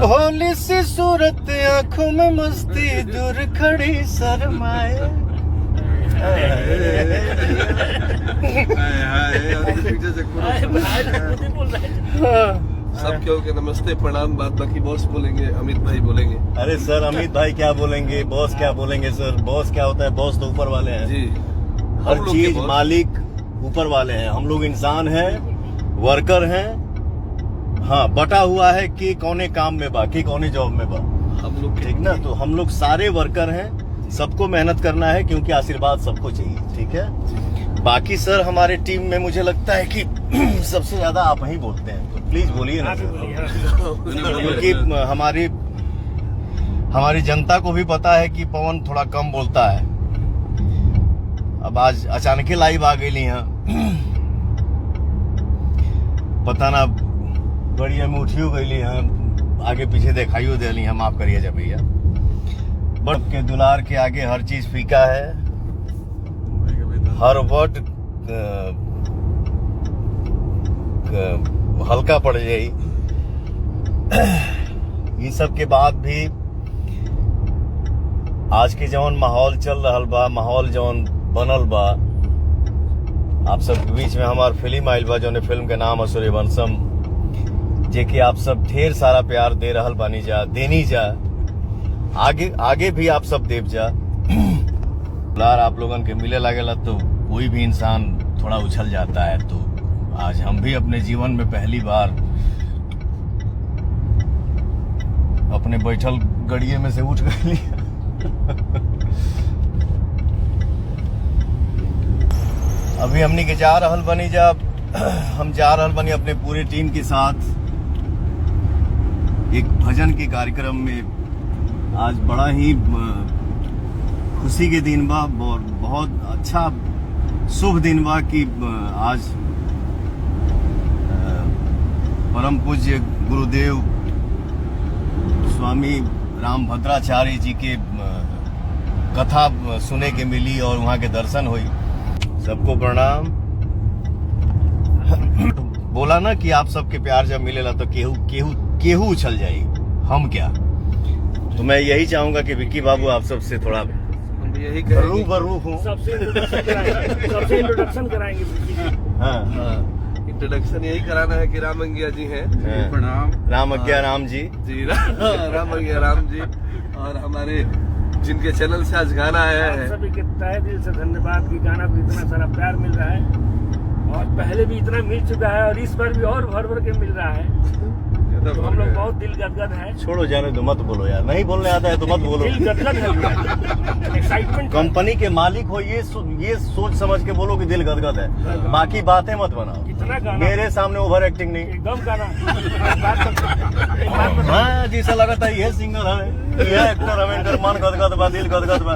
भोली सी सूरत आंखों में मस्ती दूर खड़ी शर्माए। सब क्यों के नमस्ते प्रणाम बात बाकी बॉस बोलेंगे, अमित भाई बोलेंगे। अरे सर अमित भाई क्या बोलेंगे, बॉस क्या बोलेंगे सर। बॉस क्या होता है, बॉस तो ऊपर वाले हैं जी, हर चीज मालिक ऊपर वाले हैं। हम लोग इंसान हैं, वर्कर हैं। हाँ, बटा हुआ है कि कौने काम में बा, कि कौने जॉब में बा, हम लोग ठीक ना। तो हम लोग सारे वर्कर हैं, सबको मेहनत करना है क्योंकि आशीर्वाद सबको चाहिए, ठीक है। बाकी सर हमारे टीम में मुझे लगता है कि सबसे ज्यादा आप ही बोलते हैं, तो प्लीज बोलिए ना सर, क्योंकि हमारी जनता को भी पता है कि पवन थोड़ा कम बोलता है। अब आज अचानक ही लाइव आ गई यहाँ, पता ना बढ़िया में उठियो गई हैं, आगे पीछे दिखाइयो दे हैं, माफ करिए जब भैया। बट के दुलार के आगे हर चीज फीका है, हर वर्ड हल्का पड़ जाई। ये सब के बाद भी आज के जौन माहौल चल रहा बा, माहौल जौन बनल बा, आप सब के बीच में हमार फिल्म आइल बा, जौन फिल्म के नाम है सूर्यवंशम, जे कि आप सब ढेर सारा प्यार दे रहल बानी जा, देनी जा, आगे भी आप सब देव जा। लार आप लोगन के मिले लागेला तो कोई भी इंसान थोड़ा उछल जाता है। तो आज हम भी अपने जीवन में पहली बार अपने बैठल गड़िए में से उठ गए। अभी हमनी के जा रहल बनी, जब हम जा रहल बनी अपने पूरे टीम के साथ एक भजन के कार्यक्रम में। आज बड़ा ही खुशी के दिन बा, बहुत अच्छा शुभ दिन बा कि आज परम पूज्य गुरुदेव स्वामी रामभद्राचार्य जी के कथा सुने के मिली और वहाँ के दर्शन हुई। सबको प्रणाम। बोला ना कि आप सबके प्यार जब मिलेला तो केहू उछल जाई, हम क्या। तो मैं यही चाहूंगा कि विक्की बाबू आप सबसे थोड़ा यही रूबरू हूँ, सबसे इंट्रोडक्शन कराएंगे। हाँ, इंट्रोडक्शन यही कराना है कि राम अंगिया जी हैं, प्रणाम। राम अज्ञा राम जी जी, राम अंगिया राम जी, और हमारे जिनके चैनल से आज गाना आया है, सभी के तहे दिल से धन्यवाद कि गाना को इतना सारा प्यार मिल रहा है, और पहले भी इतना मिल चुका है और इस बार भी और भर के मिल रहा है। तो हम लोग बहुत दिल गदगद है। छोड़ो जाने दो, मत बोलो यार, नहीं बोलने आता है तो मत बोलो। दिल गदगद है, एक्साइटमेंट। कंपनी के मालिक हो, ये सोच समझ के बोलो कि दिल गदगद है, बाकी बातें मत बनाओ। कितना गाना मेरे सामने ओवर एक्टिंग नहीं, एकदम गाना। हाँ जैसा लगा था ये सिंगर है, ये एक्टर है, इनकर मन गदगद बा, दिल गदगद बा।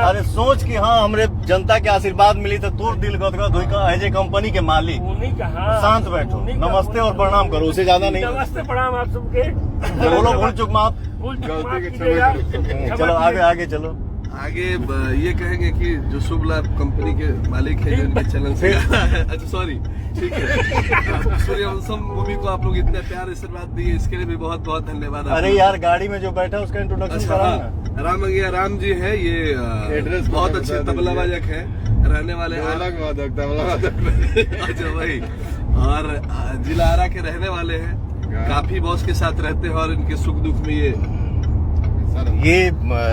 अरे सोच कि हाँ हमरे जनता के आशीर्वाद मिली तो तोर दिल गदगद हुई का। एज ए कंपनी के मालिक शांत बैठो, नमस्ते और प्रणाम करो, उससे ज्यादा नहीं। नमस्ते प्रणाम आप सबके। बोलो भूल चुक माफ। चलो आगे चलो। आगे ये कहेंगे कि जो शुभ लाभ कंपनी के मालिक है, जो इनके चैनल से अच्छा सॉरी, ठीक है, सूर्यवंशम मूवी को आप लोग इतने प्यार आशीर्वाद दिए, इसके लिए भी बहुत बहुत धन्यवाद। अरे यार गाड़ी में जो बैठा उसका इंट्रोडक्शन करा। राम अंगिया राम जी है, ये एड्रेस बहुत अच्छे तबला वादक है, रहने वाले अच्छा वही, और जिला आरा के रहने वाले हैं, काफी बॉस के साथ रहते हैं और इनके सुख दुख में ये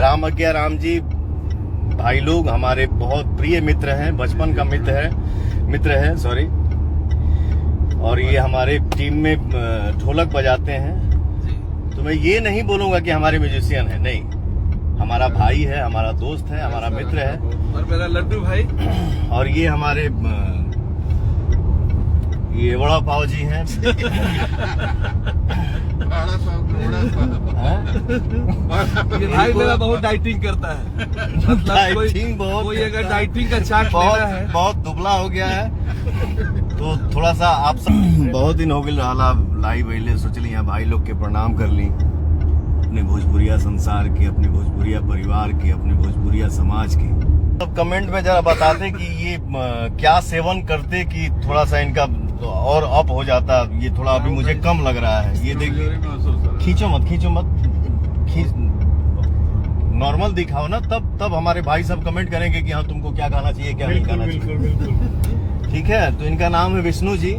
राम अज्ञा राम जी भाई लोग हमारे बहुत प्रिय मित्र हैं, बचपन का मित्र है सॉरी। और ये हमारे टीम में ढोलक बजाते हैं। तो मैं ये नहीं बोलूंगा कि हमारे म्यूजिशियन है, नहीं, हमारा भाई है, हमारा दोस्त है, हमारा मित्र है, और मेरा लड्डू भाई। और ये हमारे ये वड़ा पाव जी हैं। ये भाई मेरा बहुत डाइटिंग करता है, डाइटिंग बहुत, कोई अगर डाइटिंग का चार्ट लेना है, बहुत दुबला हो गया है। तो थोड़ा सा आप सब बहुत दिन हो गए लाइव अइले, सोचली यहाँ भाई लोग के प्रणाम कर ली, अपने भोजपुरिया संसार के, अपने भोजपुरिया परिवार के, अपने भोजपुरिया समाज के। सब कमेंट में जरा बताते कि ये क्या सेवन करते कि थोड़ा सा इनका और अप हो जाता। ये थोड़ा अभी मुझे कम लग रहा है। ये देखिए खींचो मत नॉर्मल दिखाओ ना, तब हमारे भाई सब कमेंट करेंगे कि हाँ तुमको क्या खाना चाहिए क्या नहीं खाना चाहिए। बिल्कुल। ठीक है, तो इनका नाम है विष्णु जी,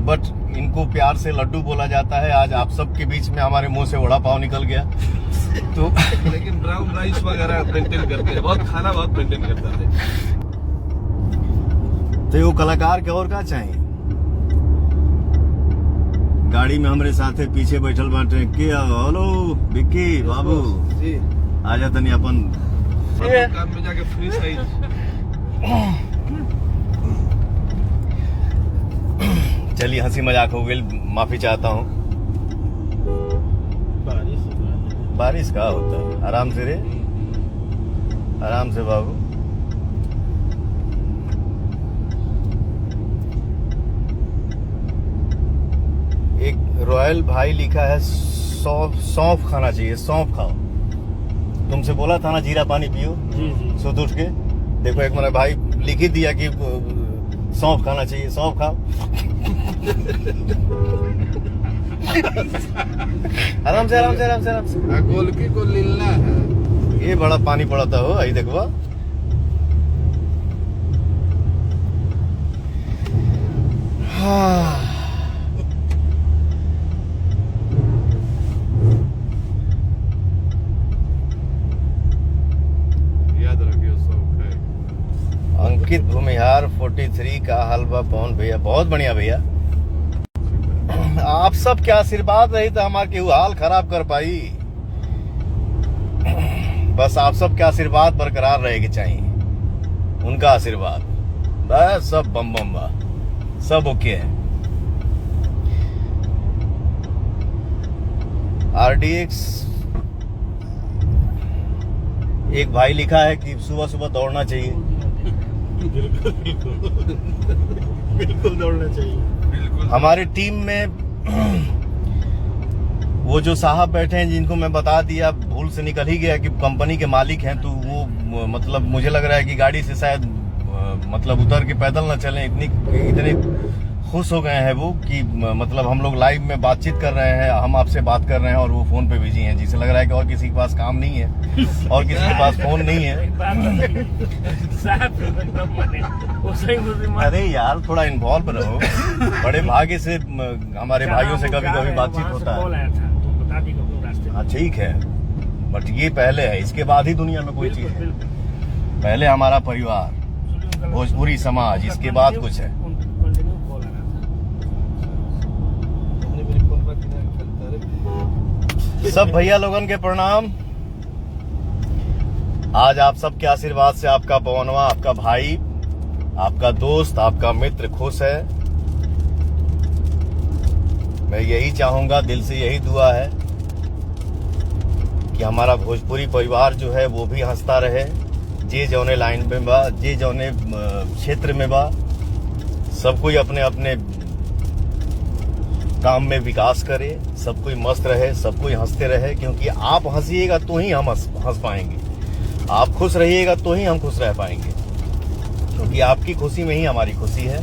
बट इनको प्यार से लड्डू बोला जाता है। आज आप सबके बीच में हमारे मुंह से वड़ा पाव निकल गया तो लेकिन ब्राउन राइस वगैरह मेंटेन करते हैं, बहुत खाना बहुत मेंटेन करता है। तो वो कलाकार के और का चाहिए। गाड़ी में हमारे साथे पीछे बैठल बाटे के, हेलो विक्की बाबू, जी आजा तनी अपन दुकान में जाके फ्री साइज। चलिए, हंसी मजाक हो गई, माफी चाहता हूँ। बारिश का होता है, आराम से रे, आराम से बाबू। एक रॉयल भाई लिखा है सौंफ खाना चाहिए, सौंफ खाओ। तुमसे बोला था ना जीरा पानी पियो जी। सुबह उठ के। देखो एक मेरा भाई लिख ही दिया कि सौंफ खाना चाहिए, सौंफ खाओ। आराम से आराम से आराम से आराम से। गोलकी को लीलना है। ये बड़ा पानी पड़ता हो, आई देखो। हाँ, याद रखियो सब है। अंकित भूमिहार 43 का हलवा पवन भैया, बहुत बढ़िया भैया। आप सब क्या आशीर्वाद रही तो हमारे केहू हाल खराब कर पाई। बस आप सब के आशीर्वाद बरकरार रहेगी चाहिए, उनका आशीर्वाद, बस सब बम बम बा, सब ओके है। RDX एक भाई लिखा है कि सुबह सुबह दौड़ना चाहिए। बिल्कुल दौड़ना चाहिए। बिल्कुल। हमारी टीम में वो जो साहब बैठे हैं, जिनको मैं बता दिया, भूल से निकल ही गया कि कंपनी के मालिक हैं, तो वो मतलब मुझे लग रहा है कि गाड़ी से शायद मतलब उतर के पैदल न चलें, इतने खुश हो गए हैं वो कि मतलब हम लोग लाइव में बातचीत कर रहे हैं, हम आपसे बात कर रहे हैं और वो फोन पे बिजी हैं, जिसे लग रहा है कि और किसी के पास काम नहीं है और किसी के पास फोन नहीं है। अरे यार, थोड़ा इन्वॉल्व रहो, बड़े भाग्य से हमारे भाइयों से कभी कभी बातचीत होता है। हाँ ठीक है, बट ये पहले है, इसके बाद ही दुनिया में कोई चीज है। पहले हमारा परिवार, भोजपुरी समाज, इसके बाद कुछ है। सब भैया लोगन के प्रणाम। आज आप सबके आशीर्वाद से आपका पवनवा, आपका भाई, आपका दोस्त, आपका मित्र खुश है। मैं यही चाहूंगा, दिल से यही दुआ है कि हमारा भोजपुरी परिवार जो है वो भी हंसता रहे। जे जौने लाइन में बा, जे जौने क्षेत्र में बा, सब कोई अपने अपने काम में विकास करे, सब कोई मस्त रहे, सब कोई हंसते रहे, क्योंकि आप हंसिएगा तो ही हम हंस पाएंगे, आप खुश रहिएगा तो ही हम खुश रह पाएंगे, क्योंकि आपकी खुशी में ही हमारी खुशी है।